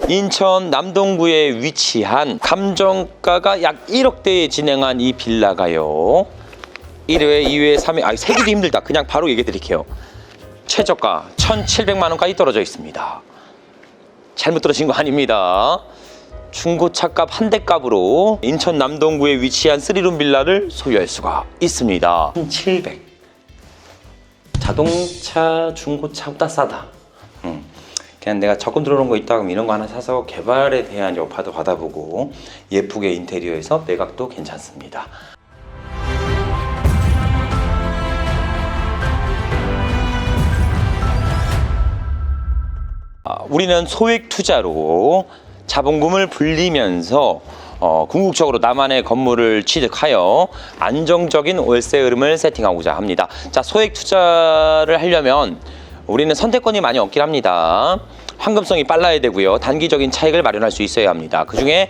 인천 남동구에 위치한 감정가가 약 1억대에 진행한 이 빌라가요, 1회, 2회, 3회, 세기도 힘들다. 그냥 바로 얘기해 드릴게요. 최저가 1,700만 원까지 떨어져 있습니다. 잘못 들으신 거 아닙니다. 중고차값 한 대 값으로 인천 남동구에 위치한 3룸 빌라를 소유할 수가 있습니다. 1,700. 자동차 중고차보다 싸다. 그냥 내가 적금 들어놓은 거 있다 그럼 이런 거 하나 사서 개발에 대한 여파도 받아보고 예쁘게 인테리어해서 매각도 괜찮습니다. 우리는 소액 투자로 자본금을 불리면서 궁극적으로 나만의 건물을 취득하여 안정적인 월세 흐름을 세팅하고자 합니다. 자, 소액 투자를 하려면 우리는 선택권이 많이 없긴 합니다. 환급성이 빨라야 되고요. 단기적인 차익을 마련할 수 있어야 합니다. 그중에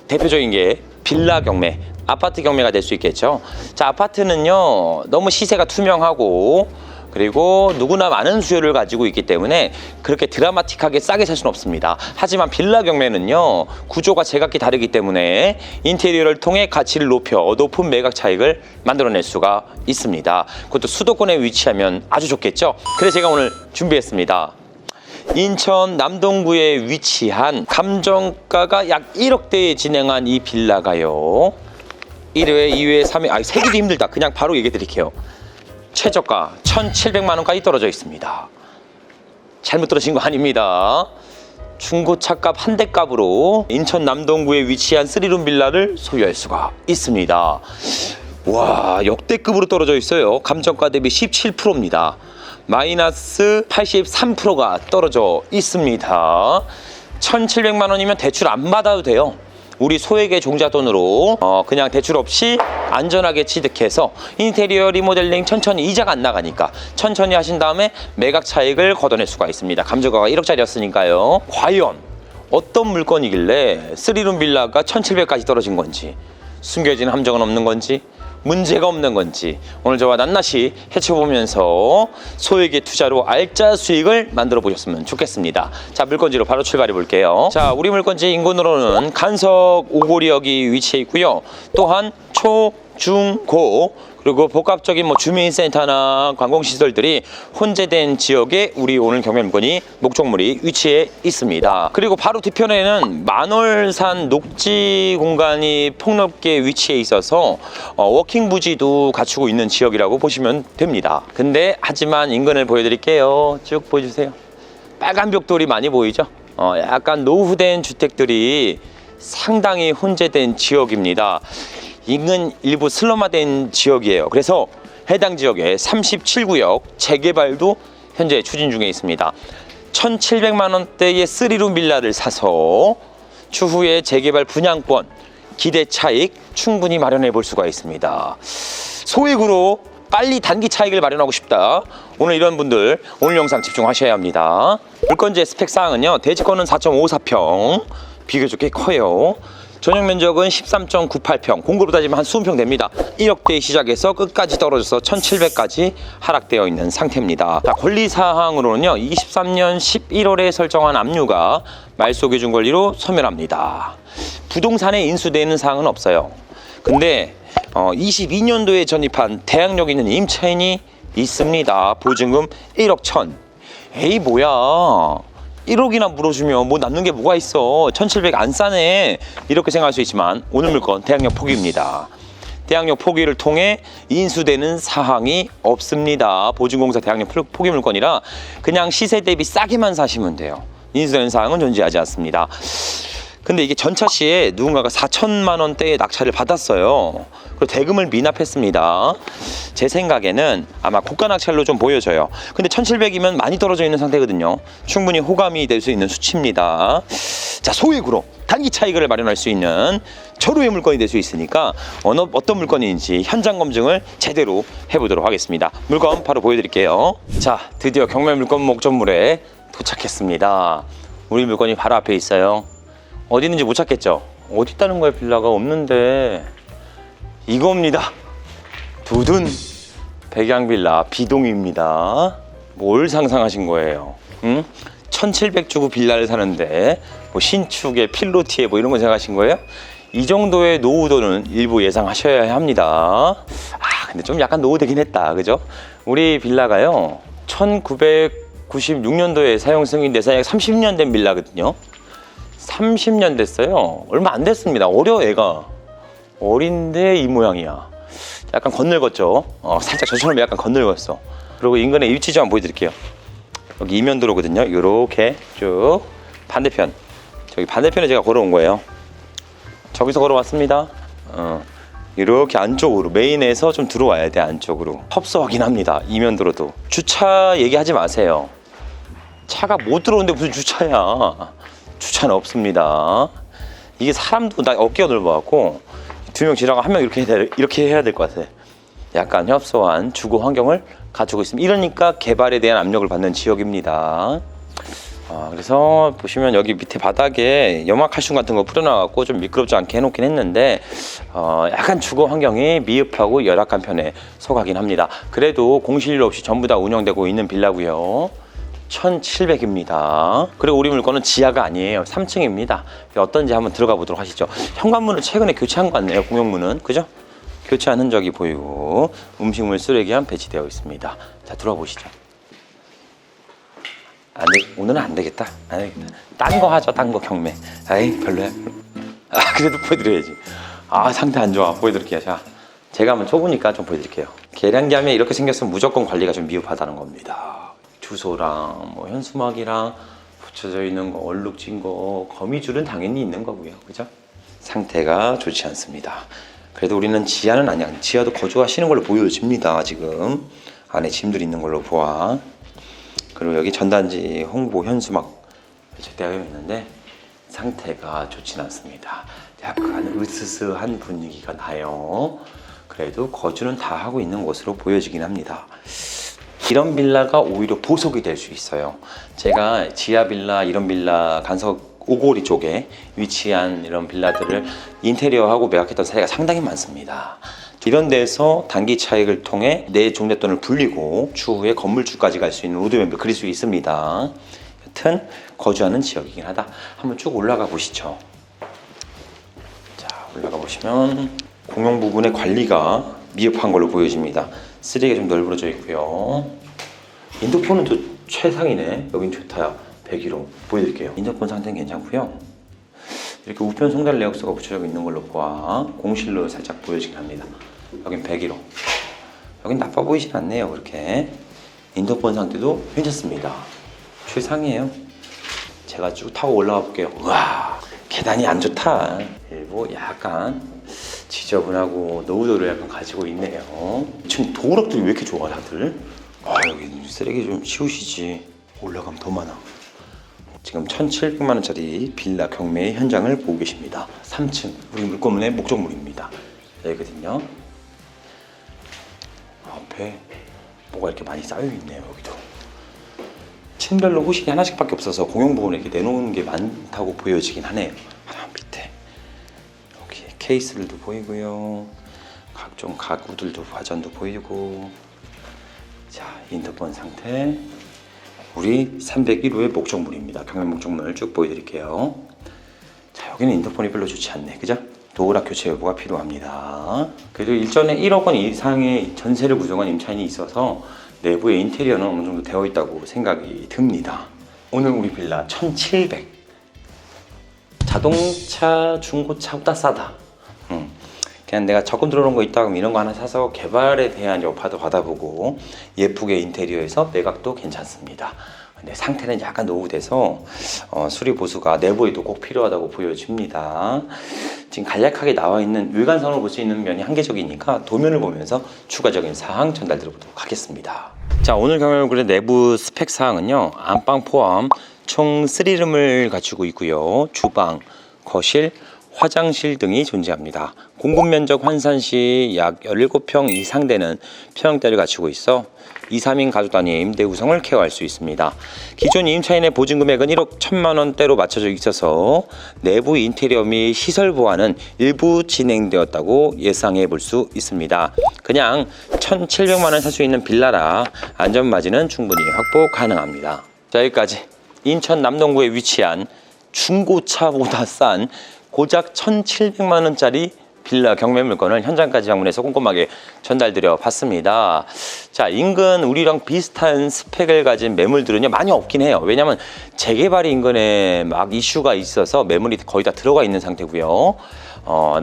대표적인 게 빌라 경매, 아파트 경매가 될 수 있겠죠. 자, 아파트는요, 너무 시세가 투명하고 그리고 누구나 많은 수요를 가지고 있기 때문에 그렇게 드라마틱하게 싸게 살 수는 없습니다. 하지만 빌라 경매는요, 구조가 제각기 다르기 때문에 인테리어를 통해 가치를 높여 높은 매각 차익을 만들어낼 수가 있습니다. 그것도 수도권에 위치하면 아주 좋겠죠. 그래서 제가 오늘 준비했습니다. 인천 남동구에 위치한 감정가가 약 1억대에 진행한 이 빌라가요, 1회, 2회, 3회, 세기도 힘들다. 그냥 바로 얘기해 드릴게요. 최저가 1,700만 원까지 떨어져 있습니다. 잘못 들으신 거 아닙니다. 중고차값 한 대 값으로 인천 남동구에 위치한 3룸 빌라를 소유할 수가 있습니다. 와, 역대급으로 떨어져 있어요. 감정가 대비 17%입니다. 마이너스 83%가 떨어져 있습니다. 1,700만 원이면 대출 안 받아도 돼요. 우리 소액의 종잣돈으로 그냥 대출 없이 안전하게 취득해서 인테리어 리모델링 천천히, 이자가 안 나가니까 천천히 하신 다음에 매각 차익을 걷어낼 수가 있습니다. 감정가가 1억짜리였으니까요. 과연 어떤 물건이길래 3룸 빌라가 1,700까지 떨어진 건지, 숨겨진 함정은 없는 건지, 문제가 없는 건지 오늘 저와 낱낱이 헤쳐보면서 소액의 투자로 알짜 수익을 만들어 보셨으면 좋겠습니다. 자, 물건지로 바로 출발해 볼게요. 자, 우리 물건지 인근으로는 간석 오고리역이 위치해 있고요. 또한 초, 중, 고 그리고 복합적인 주민센터나 관공시설들이 혼재된 지역에 우리 오늘 경매 물건이 목적물이 위치해 있습니다. 그리고 바로 뒤편에는 만월산 녹지 공간이 폭넓게 위치해 있어서 워킹 부지도 갖추고 있는 지역이라고 보시면 됩니다. 근데 하지만 인근을 보여드릴게요. 쭉 보여주세요. 빨간 벽돌이 많이 보이죠? 약간 노후된 주택들이 상당히 혼재된 지역입니다. 인근 일부 슬럼화된 지역이에요. 그래서 해당 지역에 37구역 재개발도 현재 추진 중에 있습니다. 1,700만 원대의 3룸 빌라를 사서 추후에 재개발 분양권, 기대 차익 충분히 마련해 볼 수가 있습니다. 소액으로 빨리 단기 차익을 마련하고 싶다. 오늘 이런 분들 오늘 영상 집중하셔야 합니다. 물건지의 스펙 사항은요, 대지권은 4.54평, 비교적 꽤 커요. 전용 면적은 13.98평, 공급으로 따지면 한 20평 됩니다. 1억대에 시작해서 끝까지 떨어져서 1,700까지 하락되어 있는 상태입니다. 자, 권리사항으로는요, 23년 11월에 설정한 압류가 말소기준 권리로 소멸합니다. 부동산에 인수되는 사항은 없어요. 근데 22년도에 전입한 대항력 있는 임차인이 있습니다. 보증금 1억 1천. 에이, 뭐야, 1억이나 물어주면 뭐 남는 게 뭐가 있어, 1,700 안 싸네, 이렇게 생각할 수 있지만 오늘 물건 대항력 포기입니다. 대항력 포기를 통해 인수되는 사항이 없습니다. 보증공사 대항력 포기 물건이라 그냥 시세 대비 싸게만 사시면 돼요. 인수되는 사항은 존재하지 않습니다. 근데 이게 전차 시에 누군가가 4천만 원대의 낙찰을 받았어요. 그리고 대금을 미납했습니다. 제 생각에는 아마 고가 낙찰로 좀 보여져요. 근데 1,700이면 많이 떨어져 있는 상태거든요. 충분히 호감이 될 수 있는 수치입니다. 자, 소액으로 단기 차익을 마련할 수 있는 절호의 물건이 될 수 있으니까 어떤 물건인지 현장 검증을 제대로 해보도록 하겠습니다. 물건 바로 보여드릴게요. 자, 드디어 경매 물건 목적물에 도착했습니다. 우리 물건이 바로 앞에 있어요. 어디 있는지 못 찾겠죠? 어디 있다는 거야, 빌라가 없는데. 이겁니다. 두둔 백양빌라 B동입니다. 뭘 상상하신 거예요? 1,700 1,700 주고 빌라를 사는데 뭐 신축에 필로티에 뭐 이런 거 생각하신 거예요? 이 정도의 노후도는 일부 예상하셔야 합니다. 근데 좀 약간 노후되긴 했다, 그죠? 우리 빌라가요 1996년도에 사용 승인돼서 약 30년 된 빌라거든요. 30년 됐어요. 얼마 안 됐습니다. 어려 애가. 어린데 이 모양이야. 약간 건늙었죠. 살짝 저처럼 약간 건늙었어. 그리고 인근의 위치 좀 한번 보여드릴게요. 여기 이면도로거든요. 이렇게 쭉 반대편. 저기 반대편에 제가 걸어온 거예요. 저기서 걸어왔습니다. 이렇게 안쪽으로 메인에서 좀 들어와야 돼. 안쪽으로 협소하긴 합니다. 이면도로도. 주차 얘기하지 마세요. 차가 못 들어오는데 무슨 주차야. 주차는 없습니다. 이게 사람도 나 어깨가 넓어갖고 2명 지나가 1명 이렇게 해야 될 것 같아. 약간 협소한 주거 환경을 가지고 있습니다. 이러니까 개발에 대한 압력을 받는 지역입니다. 그래서 보시면 여기 밑에 바닥에 염화칼슘 같은 거 뿌려놔갖고 좀 미끄럽지 않게 해놓긴 했는데 약간 주거 환경이 미흡하고 열악한 편에 속하긴 합니다. 그래도 공실료 없이 전부 다 운영되고 있는 빌라고요. 1,700입니다. 그리고 우리 물건은 지하가 아니에요. 3층입니다. 어떤지 한번 들어가 보도록 하시죠. 현관문을 최근에 교체한 것 같네요. 공용문은. 그죠? 교체한 흔적이 보이고 음식물 쓰레기함 배치되어 있습니다. 자, 들어가 보시죠. 오늘은 안 되겠다. 딴 거 하죠. 딴 거 경매. 별로야. 그래도 보여드려야지. 상태 안 좋아. 보여드릴게요. 자, 제가 한번 초보니까 좀 보여드릴게요. 계량기 하면 이렇게 생겼으면 무조건 관리가 좀 미흡하다는 겁니다. 주소랑 뭐 현수막이랑 붙여져 있는 거, 얼룩진 거, 거미줄은 당연히 있는 거고요. 그죠? 상태가 좋지 않습니다. 그래도 우리는 지하는 아니야. 지하도 거주하시는 걸로 보여집니다. 지금 안에 짐들이 있는 걸로 보아. 그리고 여기 전단지 홍보 현수막 배치되어 있는데 상태가 좋진 않습니다. 약간 으스스한 분위기가 나요. 그래도 거주는 다 하고 있는 곳으로 보여지긴 합니다. 이런 빌라가 오히려 보석이 될 수 있어요. 제가 지하 빌라, 이런 빌라 간석 오고리 쪽에 위치한 이런 빌라들을 인테리어하고 매각했던 사례가 상당히 많습니다. 이런 데서 단기 차익을 통해 내 종잣돈을 불리고 추후에 건물주까지 갈 수 있는 로드맵을 그릴 수 있습니다. 여튼 거주하는 지역이긴 하다. 한번 쭉 올라가 보시죠. 자, 올라가 보시면 공용 부분의 관리가 미흡한 걸로 보여집니다. 쓰레기가 좀 널브러져 있고요. 인터폰은 또 최상이네. 여긴 좋다. 102로 보여드릴게요. 인터폰 상태는 괜찮고요. 이렇게 우편 송달 내역서가 붙여져 있는 걸로 보아 공실로 살짝 보여지긴 합니다. 여긴 102로. 여긴 나빠 보이진 않네요. 그렇게 인터폰 상태도 괜찮습니다. 최상이에요. 제가 쭉 타고 올라가 볼게요. 우와, 계단이 안 좋다. 일부 약간 지저분하고 노후도를 약간 가지고 있네요. 지금 도우락들이 왜 이렇게 좋아 다들? 여기 쓰레기 좀 치우시지. 올라가면 더 많아. 지금 1,700만 원짜리 빌라 경매 현장을 보고 계십니다. 3층 우리 물건문의 목적물입니다. 여기거든요. 앞에 뭐가 이렇게 많이 쌓여 있네요. 여기도 층별로 호실이 하나씩밖에 없어서 공용 부분에 이렇게 내놓은 게 많다고 보여지긴 하네요. 하나 밑에 여기 케이스들도 보이고요. 각종 가구들도 화전도 보이고. 자, 인터폰 상태. 우리 301호의 목적물입니다. 경매 목적물 쭉 보여드릴게요. 자, 여기는 인터폰이 별로 좋지 않네. 그죠? 도어락 교체 여부가 필요합니다. 그래도 일전에 1억 원 이상의 전세를 구성한 임차인이 있어서 내부의 인테리어는 어느 정도 되어 있다고 생각이 듭니다. 오늘 우리 빌라 1,700. 자동차, 중고차보다 싸다. 그냥 내가 적금 들어놓은 거 있다 그러면 이런 거 하나 사서 개발에 대한 여파도 받아보고 예쁘게 인테리어해서 매각도 괜찮습니다. 근데 상태는 약간 노후돼서 수리 보수가 내부에도 꼭 필요하다고 보여집니다. 지금 간략하게 나와 있는 외관상으로 볼 수 있는 면이 한계적이니까 도면을 보면서 추가적인 사항 전달 드려보도록 하겠습니다. 자, 오늘 경영그룹의 내부 스펙 사항은요, 안방 포함 총 3룸을 갖추고 있고요. 주방, 거실, 화장실 등이 존재합니다. 공급 면적 환산 시 약 17평 이상 되는 평형대를 갖추고 있어 2, 3인 가족 단위의 임대 구성을 케어할 수 있습니다. 기존 임차인의 보증 금액은 1억 1천만 원대로 맞춰져 있어서 내부 인테리어 및 시설 보완은 일부 진행되었다고 예상해 볼 수 있습니다. 그냥 1,700만 원 살 수 있는 빌라라 안전마진은 충분히 확보 가능합니다. 자, 여기까지 인천 남동구에 위치한 중고차보다 싼 고작 1,700만 원짜리 빌라 경매 물건을 현장까지 방문해서 꼼꼼하게 전달드려 봤습니다. 자, 인근 우리랑 비슷한 스펙을 가진 매물들은요 많이 없긴 해요. 왜냐하면 재개발이 인근에 막 이슈가 있어서 매물이 거의 다 들어가 있는 상태고요.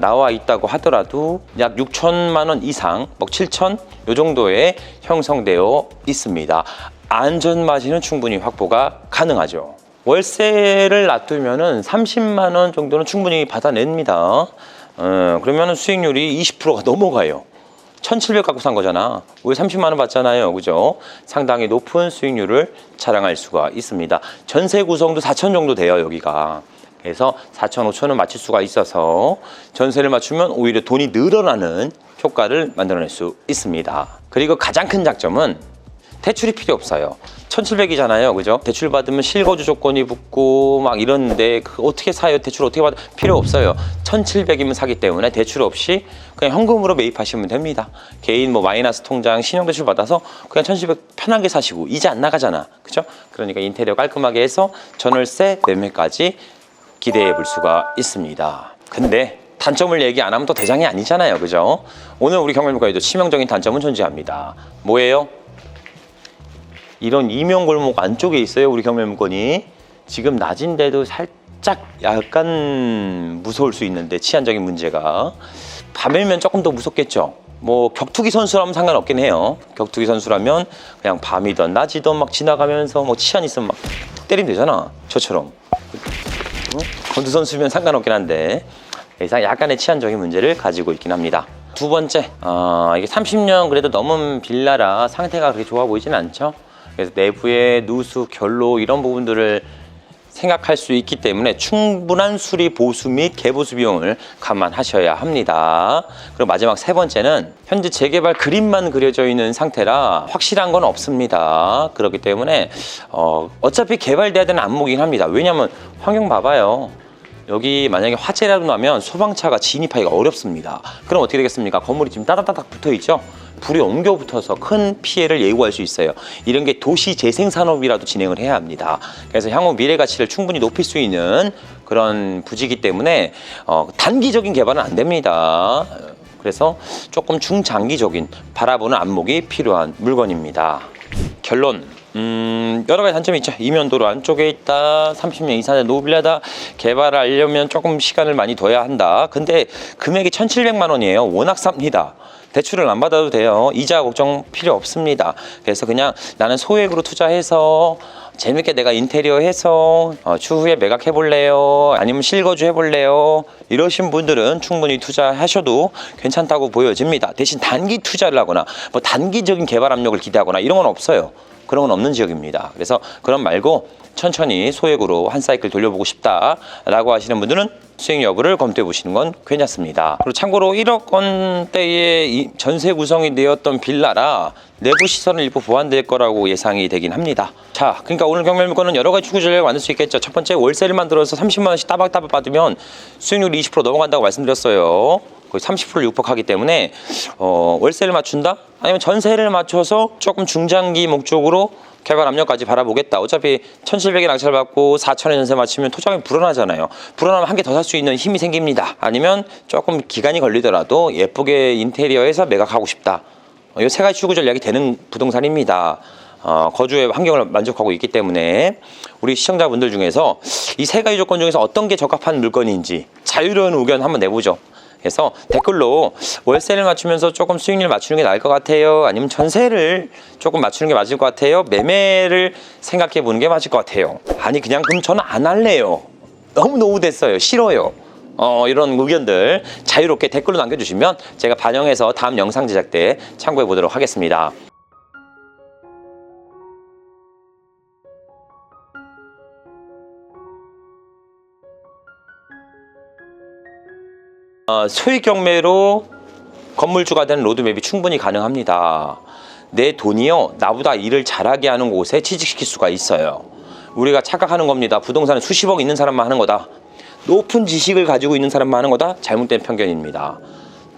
나와 있다고 하더라도 약 6천만 원 이상, 뭐 7천 요 정도에 형성되어 있습니다. 안전마진은 충분히 확보가 가능하죠. 월세를 놔두면은 30만 원 정도는 충분히 받아냅니다. 그러면은 수익률이 20%가 넘어가요. 1,700 갖고 산 거잖아. 왜 30만 원 받잖아요. 그죠? 상당히 높은 수익률을 자랑할 수가 있습니다. 전세 구성도 4천 정도 돼요, 여기가. 그래서 4천, 5천은 맞출 수가 있어서 전세를 맞추면 오히려 돈이 늘어나는 효과를 만들어낼 수 있습니다. 그리고 가장 큰 장점은 대출이 필요 없어요. 1,700이잖아요. 그죠? 대출 받으면 실거주 조건이 붙고 막 이러는데 어떻게 사요? 대출 어떻게 받아? 필요 없어요. 1,700이면 사기 때문에 대출 없이 그냥 현금으로 매입하시면 됩니다. 개인 뭐 마이너스 통장, 신용대출 받아서 그냥 1,700 편하게 사시고 이제 안 나가잖아. 그죠? 그러니까 인테리어 깔끔하게 해서 전월세 매매까지 기대해 볼 수가 있습니다. 근데 단점을 얘기 안 하면 또 대장이 아니잖아요. 그죠? 오늘 우리 경매물건에도 치명적인 단점은 존재합니다. 뭐예요? 이런 이명골목 안쪽에 있어요. 우리 경매물건이 지금 낮인데도 살짝 약간 무서울 수 있는데 치안적인 문제가 밤이면 조금 더 무섭겠죠. 뭐 격투기 선수라면 상관없긴 해요. 격투기 선수라면 그냥 밤이든 낮이든 막 지나가면서 뭐 치안 있으면 막 때리면 되잖아. 저처럼. 권투 선수면 상관없긴 한데 이상 약간의 치안적인 문제를 가지고 있긴 합니다. 두 번째, 이게 30년 그래도 넘은 빌라라 상태가 그렇게 좋아 보이진 않죠. 그래서 내부의 누수, 결로 이런 부분들을 생각할 수 있기 때문에 충분한 수리, 보수 및 개보수 비용을 감안하셔야 합니다. 그리고 마지막 세 번째는 현재 재개발 그림만 그려져 있는 상태라 확실한 건 없습니다. 그렇기 때문에 어차피 개발돼야 되는 안목이긴 합니다. 왜냐하면 환경 봐봐요. 여기 만약에 화재라도 나면 소방차가 진입하기가 어렵습니다. 그럼 어떻게 되겠습니까? 건물이 지금 따닥따닥 붙어 있죠? 불이 옮겨 붙어서 큰 피해를 예고할 수 있어요. 이런 게 도시 재생 산업이라도 진행을 해야 합니다. 그래서 향후 미래 가치를 충분히 높일 수 있는 그런 부지이기 때문에 단기적인 개발은 안 됩니다. 그래서 조금 중장기적인 바라보는 안목이 필요한 물건입니다. 결론. 여러 가지 단점이 있죠. 이면도로 안쪽에 있다, 30년 이상의 노빌라다, 개발을 하려면 조금 시간을 많이 둬야 한다. 근데 금액이 1,700만 원이에요. 워낙 쌉니다. 대출을 안 받아도 돼요. 이자 걱정 필요 없습니다. 그래서 그냥 나는 소액으로 투자해서 재밌게 내가 인테리어 해서 추후에 매각해 볼래요? 아니면 실거주 해 볼래요? 이러신 분들은 충분히 투자하셔도 괜찮다고 보여집니다. 대신 단기 투자를 하거나 뭐 단기적인 개발 압력을 기대하거나 이런 건 없어요. 그런 건 없는 지역입니다. 그래서 그런 말고 천천히 소액으로 한 사이클 돌려보고 싶다라고 하시는 분들은 수익 여부를 검토해 보시는 건 괜찮습니다. 그리고 참고로 1억 원대의 전세 구성이 되었던 빌라라 내부 시설은 일부 보완될 거라고 예상이 되긴 합니다. 자, 그러니까 오늘 경매물건은 여러 가지 추구 전략을 만들 수 있겠죠. 첫 번째, 월세를 만들어서 30만 원씩 따박따박 받으면 수익률이 20% 넘어간다고 말씀드렸어요. 거의 30%를 육박하기 때문에 월세를 맞춘다? 아니면 전세를 맞춰서 조금 중장기 목적으로 개발 압력까지 바라보겠다. 어차피 1,700에 낙찰 받고 4,000에 전세 맞추면 토장이 불어나잖아요. 불어나면 한 개 더 살 수 있는 힘이 생깁니다. 아니면 조금 기간이 걸리더라도 예쁘게 인테리어해서 매각하고 싶다. 이 세 가지 추구 전략이 되는 부동산입니다. 거주의 환경을 만족하고 있기 때문에 우리 시청자분들 중에서 이 세 가지 조건 중에서 어떤 게 적합한 물건인지 자유로운 의견 한번 내보죠. 그래서 댓글로 월세를 맞추면서 조금 수익률 맞추는 게 나을 것 같아요. 아니면 전세를 조금 맞추는 게 맞을 것 같아요. 매매를 생각해 보는 게 맞을 것 같아요. 아니 그냥 그럼 저는 안 할래요. 너무 노후됐어요. 싫어요. 이런 의견들 자유롭게 댓글로 남겨주시면 제가 반영해서 다음 영상 제작 때 참고해 보도록 하겠습니다. 소액 경매로 건물주가 되는 로드맵이 충분히 가능합니다. 내 돈이요 나보다 일을 잘하게 하는 곳에 취직시킬 수가 있어요. 우리가 착각하는 겁니다. 부동산은 수십억 있는 사람만 하는 거다. 높은 지식을 가지고 있는 사람만 하는 거다. 잘못된 편견입니다.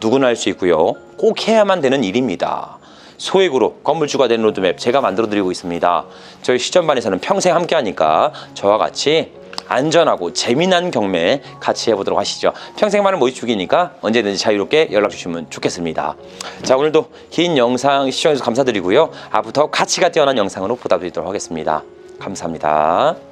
누구나 할 수 있고요. 꼭 해야만 되는 일입니다. 소액으로 건물주가 되는 로드맵 제가 만들어 드리고 있습니다. 저희 시전반에서는 평생 함께 하니까 저와 같이 안전하고 재미난 경매 같이 해보도록 하시죠. 평생만을 모집중이니까 언제든지 자유롭게 연락 주시면 좋겠습니다. 자, 오늘도 긴 영상 시청해주셔서 감사드리고요. 앞으로 더 가치가 뛰어난 영상으로 보답드리도록 하겠습니다. 감사합니다.